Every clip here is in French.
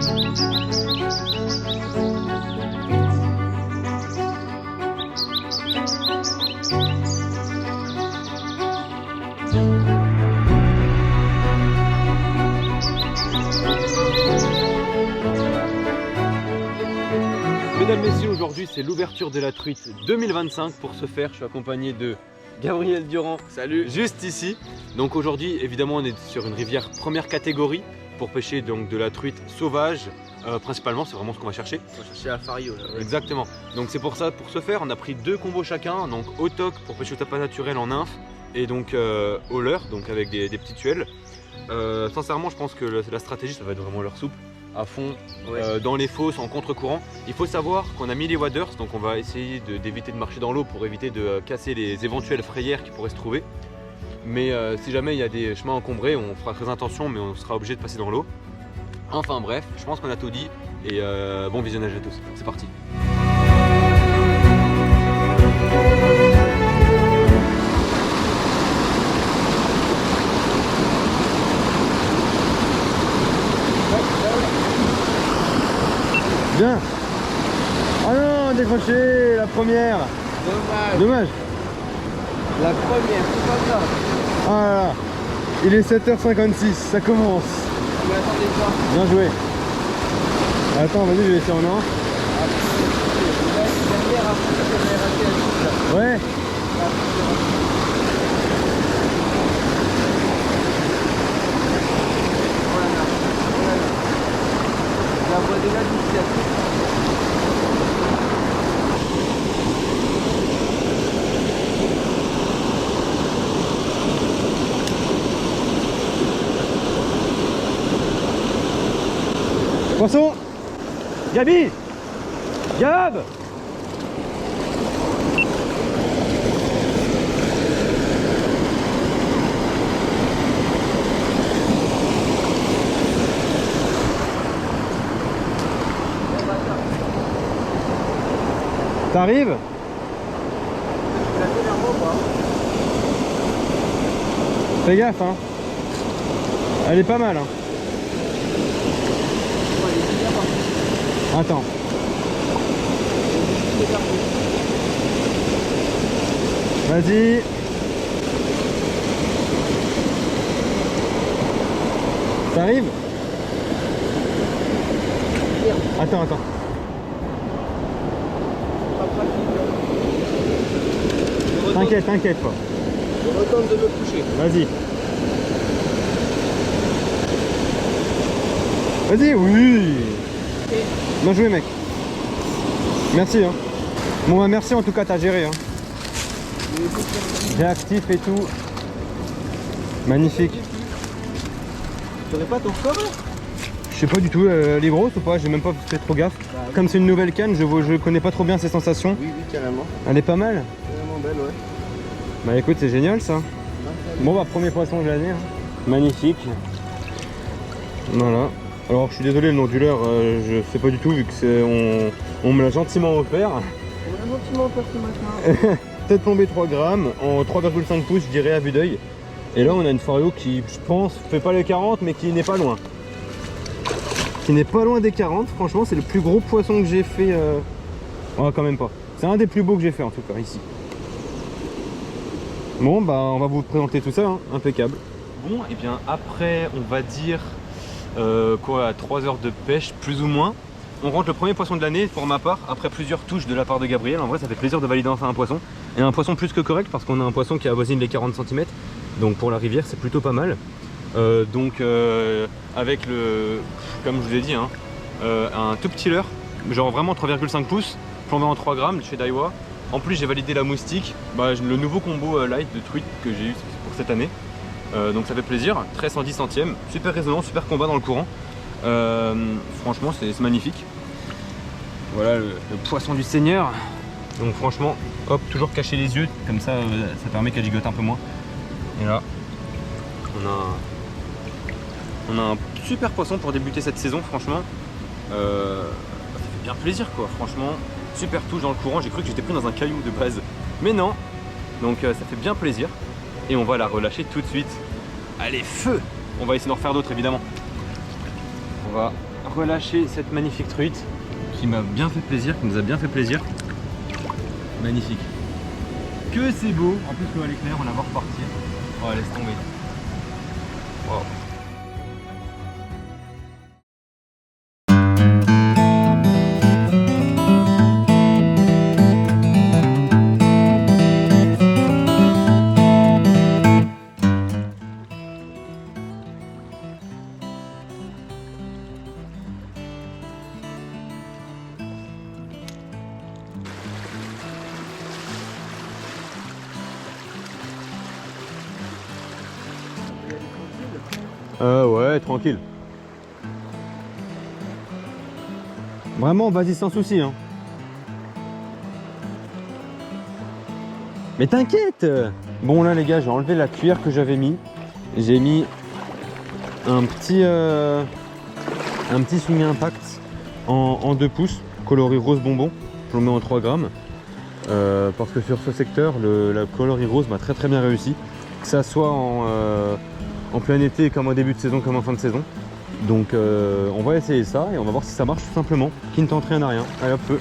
Mesdames, messieurs, aujourd'hui c'est l'ouverture de la truite 2025. Pour ce faire, je suis accompagné de Gabriel Durand. Salut. Juste ici. Donc aujourd'hui, évidemment, on est sur une rivière première catégorie pour pêcher donc de la truite sauvage. Principalement, c'est vraiment ce qu'on va chercher. On va chercher à Fario là. Ouais. Exactement. Donc c'est pour ça, pour ce faire, on a pris 2 combos chacun. Donc au toc pour pêcher au tapas naturel en nymphe et donc au leurre, donc avec des petites tuiles. Sincèrement, je pense que la stratégie, ça va être vraiment leurre souple à fond, ouais. Dans les fosses, en contre-courant. Il faut savoir qu'on a mis les waders, donc on va essayer d'éviter de marcher dans l'eau pour éviter de casser les éventuelles frayères qui pourraient se trouver. Mais si jamais il y a des chemins encombrés, on fera très attention, mais on sera obligé de passer dans l'eau. Enfin bref, je pense qu'on a tout dit et bon visionnage à tous. C'est parti. Bien. Oh non, décroché la première. Dommage. La première, c'est pas grave. Ah là là. Il est 7h56, ça commence. Mais attendez pas. Bien joué. Attends, vas-y, je vais essayer en un. Ouais. La voie déjà d'ici à tout. Poisson. Gabi. Gab. T'arrives? Fais gaffe hein. Elle est pas mal hein. Attends. Vas-y. T'arrives? Attends. T'inquiète pas. Je retente de me coucher. Vas-y. Vas-y, oui. Bien joué mec. Merci hein. Bon bah merci en tout cas, t'as géré hein. Réactif et tout. Magnifique. Tu n'aurais pas ton score là? Je sais pas du tout, elle est grosse ou pas, j'ai même pas fait trop gaffe. Bah, oui. Comme c'est une nouvelle canne, je connais pas trop bien ses sensations. Oui, carrément. Elle est pas mal. Vraiment belle, ouais. Bah écoute, c'est génial ça. Bon bah premier poisson de l'année. Hein. Magnifique. Voilà. Alors je suis désolé, le nom du leurre, je sais pas du tout vu que c'est on me l'a gentiment offert. On l'a gentiment offert ce matin. Tête tombée 3 grammes en 3,5 pouces, je dirais à vue d'œil. Et là on a une Fario qui, je pense, fait pas les 40 mais qui n'est pas loin. Qui n'est pas loin des 40, franchement c'est le plus gros poisson que j'ai fait. Oh, quand même pas. C'est un des plus beaux que j'ai fait en tout cas ici. Bon bah on va vous présenter tout ça, hein. Impeccable. Bon et bien après on va dire quoi, 3 heures de pêche plus ou moins. On rentre le premier poisson de l'année pour ma part, après plusieurs touches de la part de Gabriel. En vrai ça fait plaisir de valider enfin un poisson. Et un poisson plus que correct parce qu'on a un poisson qui avoisine les 40 cm. Donc pour la rivière c'est plutôt pas mal. Avec le, comme je vous ai dit, hein, un tout petit leurre, genre vraiment 3,5 pouces, plombé en 3 grammes chez Daiwa. En plus j'ai validé la moustique, le nouveau combo light de truite que j'ai eu pour cette année. Donc ça fait plaisir, 13 en 10 centièmes, super résonnant, super combat dans le courant. Franchement c'est magnifique. Voilà le poisson du Seigneur. Donc franchement, hop, toujours cacher les yeux, comme ça ça permet qu'elle gigote un peu moins. Et là, on a un super poisson pour débuter cette saison, franchement. Ça fait bien plaisir quoi, franchement. Super touche dans le courant, j'ai cru que j'étais pris dans un caillou de base. Mais non, donc ça fait bien plaisir. Et on va la relâcher tout de suite. Allez, feu! On va essayer d'en refaire d'autres évidemment. On va relâcher cette magnifique truite qui m'a bien fait plaisir, qui nous a bien fait plaisir. Magnifique. Que c'est beau. En plus l'eau elle est claire, on la voit repartir. Oh laisse tomber. Wow. Ouais, tranquille. Vraiment, vas-y sans souci. Hein. Mais t'inquiète. Bon là les gars, j'ai enlevé la cuillère que j'avais mis. J'ai mis un petit soumis impact en 2 pouces, coloris rose bonbon. Je le mets en 3 grammes. Parce que sur ce secteur, la coloris rose m'a très bien réussi. Que ça soit en plein été comme en début de saison comme en fin de saison. Donc on va essayer ça et on va voir si ça marche tout simplement. Qui ne tente rien à rien. Allez hop feu.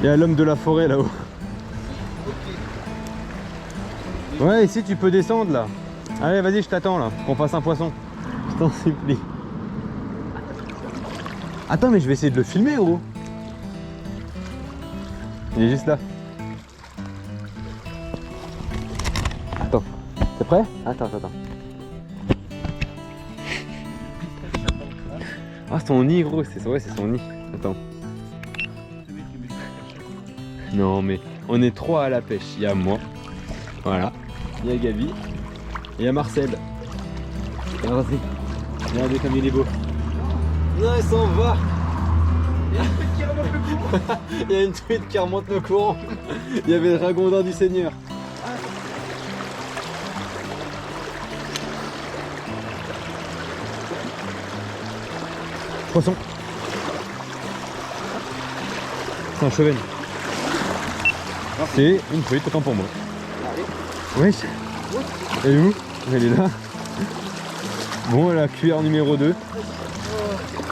Il y a l'homme de la forêt là-haut. Ouais ici tu peux descendre là. Allez vas-y je t'attends là, qu'on fasse un poisson. Je t'en supplie. Attends mais je vais essayer de le filmer gros. Il est juste là. Attends, t'es prêt? Attends. Ah son nid gros, c'est son nid. Attends. Non mais on est 3 à la pêche. Il y a moi, voilà. Il y a Gabi. Et il y a Marcel. Regardez. Regardez comme il est beau. Non il s'en va. Il y a une truite qui remonte le courant. Il y avait le ragondin du Seigneur. Poisson. C'est un chevenne. C'est une truite, autant pour moi. Oui. Elle est où? Elle est là. Bon, la cuillère numéro 2.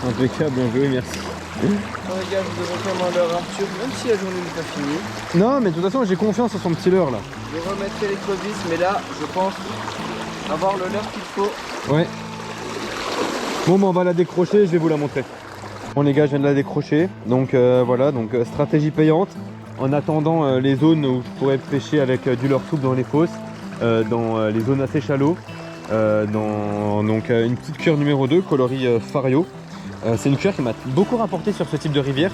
Impeccable, bien joué, merci. Oh, les gars, vous devez faire mon leurre Arthur, même si la journée n'est pas finie. Non, mais de toute façon, j'ai confiance en son petit leurre là. Je remettrai les crevisses, mais là, je pense avoir le leurre qu'il faut. Ouais. Bon, bah, on va la décrocher, je vais vous la montrer. Bon, les gars, je viens de la décrocher. Donc, voilà, donc stratégie payante. En attendant les zones où je pourrais pêcher avec du leurre souple dans les fosses, dans les zones assez shallow, donc une petite cuillère numéro 2, coloris Fario. C'est une cuillère qui m'a beaucoup rapporté sur ce type de rivière.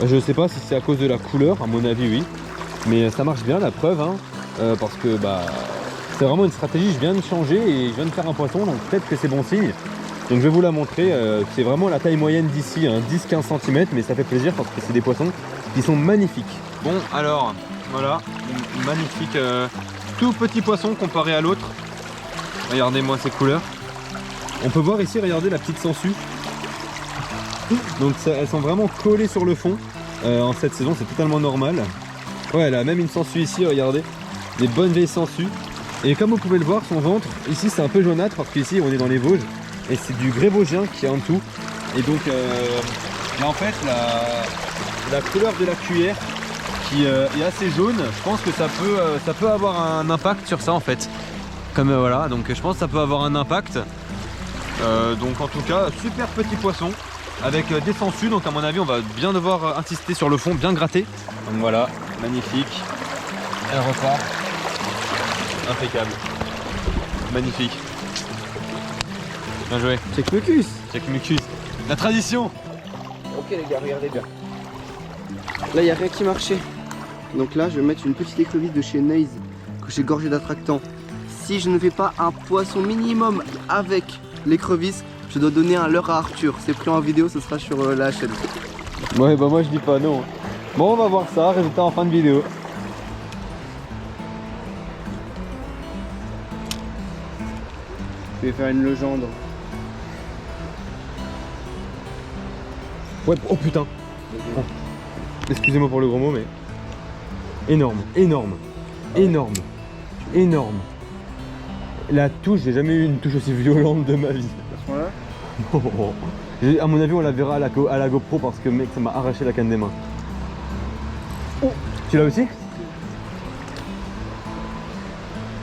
Je sais pas si c'est à cause de la couleur, à mon avis oui. Mais ça marche bien, la preuve, hein, parce que bah, c'est vraiment une stratégie, je viens de changer et je viens de faire un poisson, donc peut-être que c'est bon signe. Donc je vais vous la montrer, c'est vraiment la taille moyenne d'ici, hein, 10-15 cm, mais ça fait plaisir parce que c'est des poissons qui sont magnifiques. Bon alors, voilà, une magnifique tout petit poisson comparé à l'autre. Regardez-moi ces couleurs. On peut voir ici, regardez la petite sangsue. Donc ça, elles sont vraiment collées sur le fond. En cette saison, c'est totalement normal. Ouais, elle a même une sangsue ici, regardez. Des bonnes vieilles sangsues. Et comme vous pouvez le voir, son ventre, ici c'est un peu jaunâtre parce qu'ici on est dans les Vosges. Et c'est du grès vosgien qui est en dessous. Et donc là en fait, la couleur de la cuillère qui est assez jaune, je pense que ça peut avoir un impact sur ça en fait. Comme voilà, donc je pense que ça peut avoir un impact. Donc en tout cas, super petit poisson avec des sangsues, donc à mon avis on va bien devoir insister sur le fond, bien gratter. Donc voilà, magnifique. Elle repart. Impeccable. Magnifique. Bien joué. Check mucus. Check mucus. La tradition. Ok les gars, regardez bien. Là, il n'y a rien qui marchait. Donc là, je vais mettre une petite écrevisse de chez Naze que j'ai gorgé d'attractant. Si je ne fais pas un poisson minimum avec l'écrevisse, je dois donner un leurre à Arthur. C'est pris en vidéo, ce sera sur la chaîne. Ouais, bah moi je dis pas non. Bon, on va voir ça, résultat en fin de vidéo. Je vais faire une legendre. Ouais, oh putain. Oh. Excusez-moi pour le gros mot, mais énorme, énorme, énorme, énorme. La touche, j'ai jamais eu une touche aussi violente de ma vie. À ce moment-là. À mon avis, on la verra à la GoPro parce que mec, ça m'a arraché la canne des mains. Oh. Tu l'as aussi?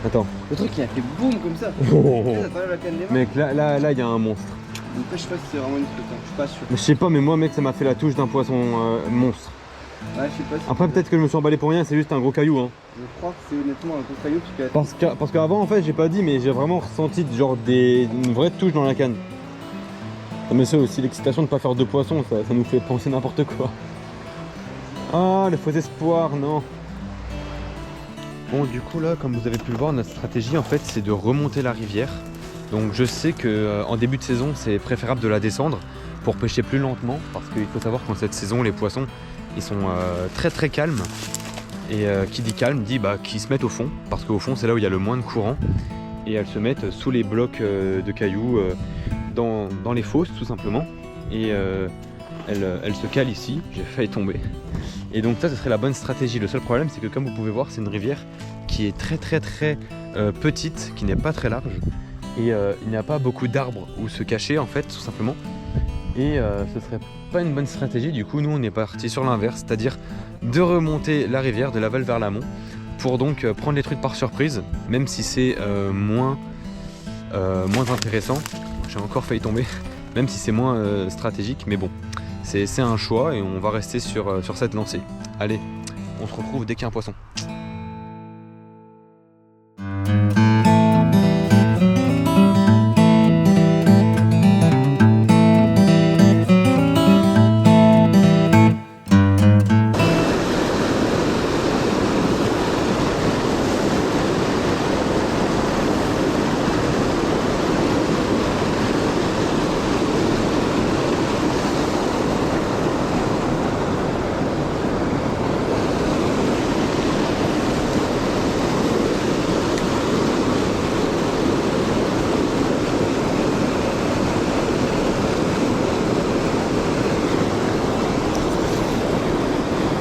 Attends. Le truc qui a fait boum comme ça. Oh. Ça t'enlève la canne des mains. Mec, là, il y a un monstre. Donc je sais pas si c'est vraiment une flotte, hein. Je suis pas sûr. Mais je sais pas, mais moi, mec, ça m'a fait la touche d'un poisson monstre. Ouais, je sais pas si Après, peut-être que je me suis emballé pour rien, c'est juste un gros caillou. Hein. je crois que c'est honnêtement un gros caillou Parce qu'avant, en fait, j'ai pas dit, mais j'ai vraiment ressenti genre une vraie touche dans la canne. Non, mais ça aussi, l'excitation de pas faire de poisson, ça nous fait penser n'importe quoi. Ah, le faux espoir, non. Bon, du coup là, comme vous avez pu le voir, notre stratégie en fait c'est de remonter la rivière. Donc je sais que en début de saison c'est préférable de la descendre pour pêcher plus lentement, parce qu'il faut savoir qu'en cette saison les poissons ils sont très calmes. Et qui dit calme dit qu'ils se mettent au fond, parce qu'au fond c'est là où il y a le moins de courant. Et elles se mettent sous les blocs de cailloux dans les fosses tout simplement. Et elles se calent ici, j'ai failli tomber. Et donc ça ce serait la bonne stratégie. Le seul problème c'est que comme vous pouvez voir c'est une rivière qui est très petite, qui n'est pas très large. Et il n'y a pas beaucoup d'arbres où se cacher en fait tout simplement. Et ce serait pas une bonne stratégie. Du coup nous on est parti sur l'inverse, c'est-à-dire de remonter la rivière de l'aval vers l'amont pour donc prendre les truites par surprise, même si c'est moins intéressant. J'ai encore failli tomber, même si c'est moins stratégique, mais bon, c'est un choix et on va rester sur cette lancée. Allez, on se retrouve dès qu'il y a un poisson.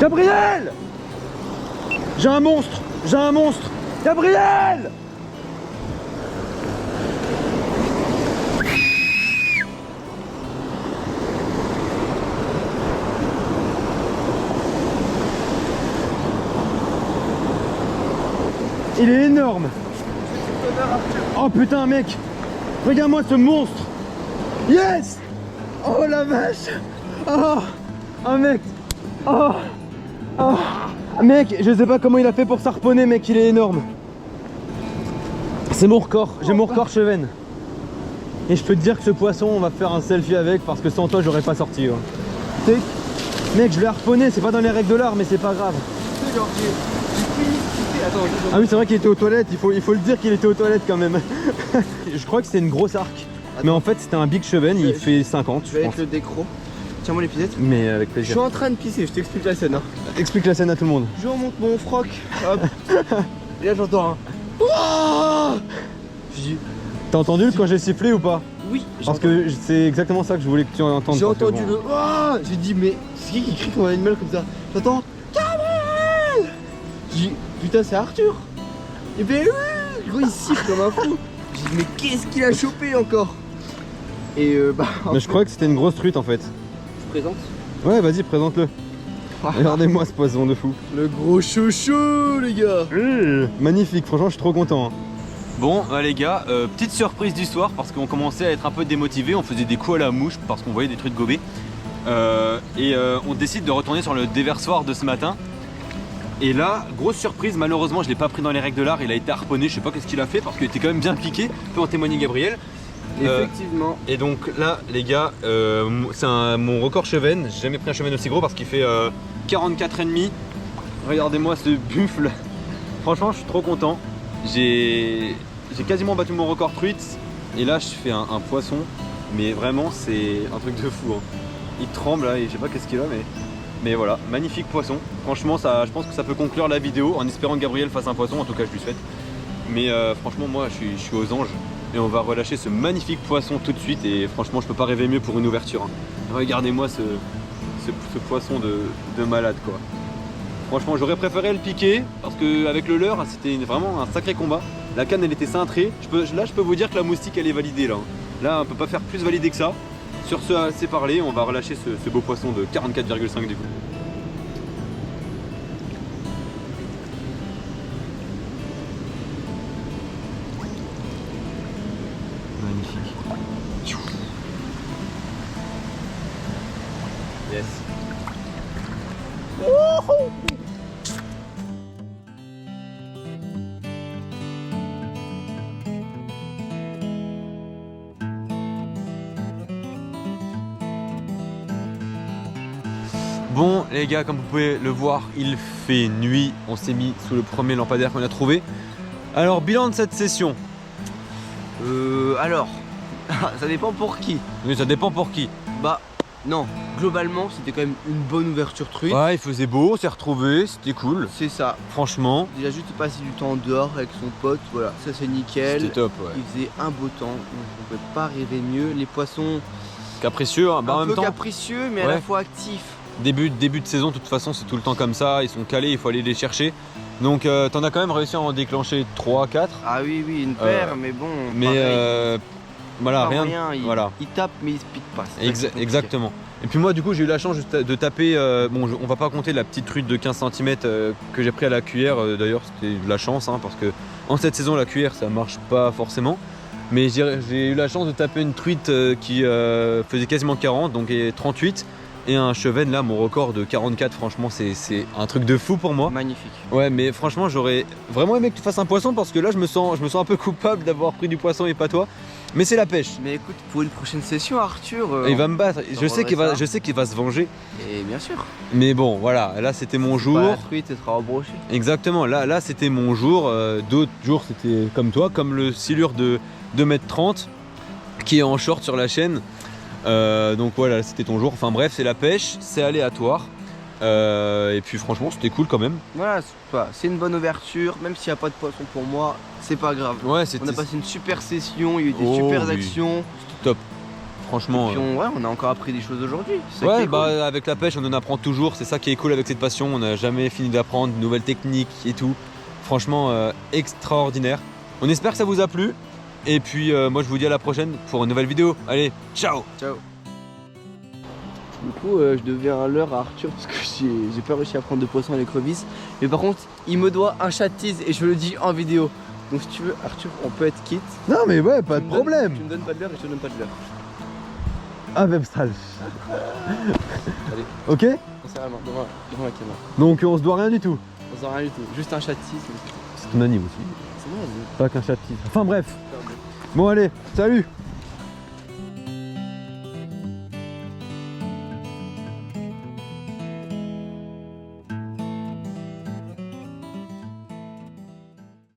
Gabriel! J'ai un monstre! J'ai un monstre! Gabriel! Il est énorme! Oh putain mec! Regarde-moi ce monstre! Yes! Oh la vache! Oh mec! Oh! Oh, mec, je sais pas comment il a fait pour s'harponner, mec, il est énorme. C'est mon record, j'ai mon record Cheven. Et je peux te dire que ce poisson, on va faire un selfie avec parce que sans toi, j'aurais pas sorti. Ouais. Mec, je l'ai harponné, c'est pas dans les règles de l'art, mais c'est pas grave. Ah oui, c'est vrai qu'il était aux toilettes, il faut le dire qu'il était aux toilettes quand même. Je crois que c'était une grosse arc. Mais en fait, c'était un Big Cheven, il fait 50. Je vais être le décro. Tiens-moi les pisettes. Mais avec Je plaisir. suis en train de pisser, je t'explique la scène. Hein. Explique la scène à tout le monde. Je remonte mon froc. Hop. Et là j'entends un. Oh, t'as entendu quand j'ai sifflé ou pas? Oui. Parce que c'est exactement ça que je voulais que tu entendes. J'ai entendu le. Oh, j'ai dit mais c'est qui crie comme un animal comme ça? J'entends Gabriel. J'ai dit putain c'est Arthur. Et ben oui, gros il siffle comme un fou. J'ai dit mais qu'est-ce qu'il a chopé encore? Et Mais je crois que c'était une grosse truite en fait. Présente. Ouais, vas-y, présente-le. Regardez-moi ce poisson de fou. Le gros chouchou, les gars. Magnifique, franchement, je suis trop content. Hein. Bon, les gars, petite surprise du soir parce qu'on commençait à être un peu démotivé. On faisait des coups à la mouche parce qu'on voyait des truites gobées. On décide de retourner sur le déversoir de ce matin. Et là, grosse surprise, malheureusement, je l'ai pas pris dans les règles de l'art. Il a été harponné, je sais pas qu'est-ce qu'il a fait parce qu'il était quand même bien piqué. Peut en témoigner Gabriel. Effectivement. Et donc là les gars, c'est mon record Cheven. J'ai jamais pris un Cheven aussi gros parce qu'il fait 44,5. Regardez-moi ce buffle. Franchement je suis trop content. J'ai quasiment battu mon record truite. Et là je fais un poisson. Mais vraiment c'est un truc de fou. Hein. Il tremble là et je sais pas qu'est-ce qu'il a mais voilà, magnifique poisson. Franchement ça, je pense que ça peut conclure la vidéo en espérant que Gabriel fasse un poisson. En tout cas je lui souhaite. Mais franchement moi je suis aux anges. Et on va relâcher ce magnifique poisson tout de suite et franchement je peux pas rêver mieux pour une ouverture. Hein. Regardez-moi ce poisson de malade quoi. Franchement j'aurais préféré le piquer parce qu'avec le leurre c'était vraiment un sacré combat. La canne elle était cintrée. Là je peux vous dire que la moustique elle est validée là. Là on peut pas faire plus validé que ça. Sur ce, c'est parlé, on va relâcher ce beau poisson de 44,5 du coup. Magnifique. Yes. Bon les gars, comme vous pouvez le voir, il fait nuit. On s'est mis sous le premier lampadaire qu'on a trouvé. Alors bilan de cette session. Alors, ça dépend pour qui. Oui, ça dépend pour qui. Bah, non, globalement, c'était quand même une bonne ouverture truite. Ouais, il faisait beau, on s'est retrouvés, c'était cool. C'est ça. Franchement, Déjà, juste passer du temps dehors avec son pote, voilà, ça c'est nickel. c'était top, ouais. Il faisait un beau temps, donc on ne peut pas rêver mieux. Les poissons, Capricieux, hein, bah, en un même peu temps, capricieux, mais à ouais. la fois actifs. début de saison, de toute façon, c'est tout le temps comme ça. Ils sont calés, il faut aller les chercher. Donc, t'en as quand même réussi à en déclencher 3, 4. Ah oui, oui, une paire, mais bon. Mais pareil, voilà, pas rien. il, Voilà. il tape, mais il se pique pas. c'est ça qui est compliqué. Exactement. Et puis moi, du coup, j'ai eu la chance de taper. Bon, on va pas compter la petite truite de 15 cm que j'ai pris à la cuillère. D'ailleurs, c'était de la chance, hein, parce que en cette saison, la cuillère, ça marche pas forcément. Mais j'ai eu la chance de taper une truite qui faisait quasiment 40, donc 38. Et un chevenne, là, mon record de 44, franchement, c'est un truc de fou pour moi. Magnifique. Ouais, mais franchement, j'aurais vraiment aimé que tu fasses un poisson parce que là, je me sens un peu coupable d'avoir pris du poisson et pas toi. Mais c'est la pêche. Mais écoute, pour une prochaine session, Arthur. Il va me battre. Je sais ça. qu'il va se venger. Et bien sûr. Mais bon, voilà, là, c'était mon jour. Bah, la truite, elle sera embrochée. Exactement, là, c'était mon jour. D'autres jours, c'était comme toi, comme le silure de 2,30 m qui est en short sur la chaîne. Donc voilà, c'était ton jour. Enfin bref, c'est la pêche, c'est aléatoire. Et puis franchement, c'était cool quand même. Voilà, c'est une bonne ouverture. Même s'il n'y a pas de poisson pour moi, c'est pas grave. Ouais, On c'était a passé une super session, il y a eu des Oh, super oui. actions. top. Franchement. Et puis on a encore appris des choses aujourd'hui. C'est ça qui Ouais, est bah cool. avec la pêche, on en apprend toujours. C'est ça qui est cool avec cette passion. On n'a jamais fini d'apprendre de nouvelles techniques et tout. Franchement, extraordinaire. On espère que ça vous a plu. Et puis moi, je vous dis à la prochaine pour une nouvelle vidéo. Allez, ciao. Ciao. Du coup, je deviens à l'heure à Arthur parce que j'ai pas réussi à prendre de poisson à l'écrevisse. Mais par contre, il me doit un chat de tease et je le dis en vidéo. Donc si tu veux, Arthur, on peut être quitte. Non mais ouais, pas de Tu problème. me donnes pas de l'heure et je te donne pas de l'heure. Ah Webstral. Allez, Ok. on serre la main devant la caméra. Donc on se doit rien du tout. On sent rien du tout. Juste un chat de tease. C'est ton anime aussi. C'est moi, Pas qu'un chat de titre. Enfin bref. Bon allez, salut.